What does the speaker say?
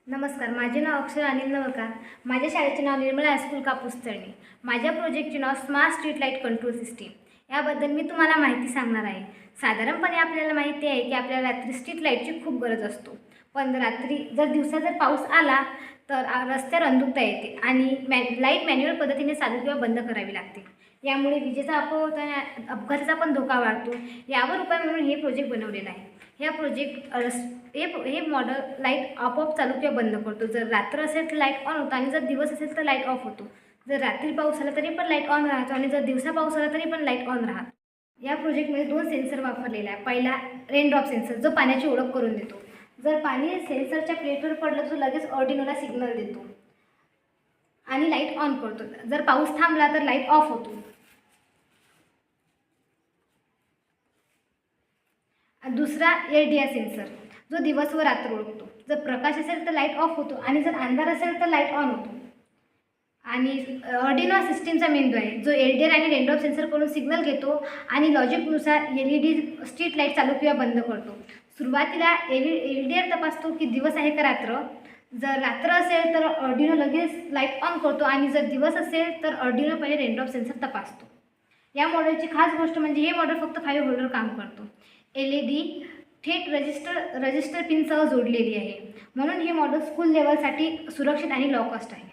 नमस्कार, माझे नाव अक्षर अनिल नवलकार. माझ्या शाळेचे नाव निर्मला हायस्कूल कापूसतळणी. माझ्या प्रोजेक्टचे नाव smart street light control system. याबद्दल मी तुम्हाला माहिती सांगणार आहे. साधारणपणे आपल्याला माहिती आहे की आपल्याला रात्री स्ट्रीट लाईटची खूप गरज असतो. पण दिवसा जर पाऊस आला तर रस्त्यावर अंधुकता येते आणि लाईट मॅन्युअल पद्धतीने चालू किंवा बंद करावी लागते. यामुळे विजेचा अपघाताचा पण धोका वाढतो. यावर उपाय म्हणून हे प्रोजेक्ट बनवलेलं आहे. हे मॉडेल लाईट आपोआप चालू किंवा बंद करतो. जर रात्र असेल तर लाईट ऑन होतो आणि जर दिवस असेल तर लाईट ऑफ होतो. जर रात्री पाऊस आला तरी पण लाईट ऑन राहतो आणि जर दिवसा पाऊस आला तरी पण लाईट ऑन राहतो. या प्रोजेक्टमध्ये 2 सेन्सर वापरलेले आहे. पहिला रेनड्रॉप सेन्सर, जो पाण्याची ओळख करून देतो. जर पाणी सेन्सरच्या प्लेटवर पडलं तर लगेच ऑर्डिनोला सिग्नल देतो आणि लाईट ऑन करतो. जर पाऊस थांबला तर लाईट ऑफ होतो. दुसरा LDR सेन्सर, जो दिवस व रात्र ओळखतो. जर प्रकाश असेल तर लाईट ऑफ होतो आणि जर अंधार असेल तर लाईट ऑन होतो. आणि ऑर्डिनो सिस्टीमचा मेंदू आहे, जो LDR आणि रेनड्रॉप सेन्सरकडून सिग्नल घेतो आणि लॉजिकनुसार LED स्ट्रीट लाईट चालू किंवा बंद करतो. सुरुवातीला LDR तपासतो की दिवस आहे का रात्र. जर रात्र असेल तर ऑर्डिनो लगेच लाईट ऑन करतो आणि जर दिवस असेल तर ऑर्डिनो पहिले रेनड्रॉप सेन्सर तपासतो. या मॉडेलची खास गोष्ट म्हणजे हे मॉडेल फक्त 5 व्होल्टवर काम करतो. LED थेट रजिस्टर पिनसह जोडलेली आहे. म्हणून हे मॉडेल स्कूल लेवलसाठी सुरक्षित आणि लो कॉस्ट आहे.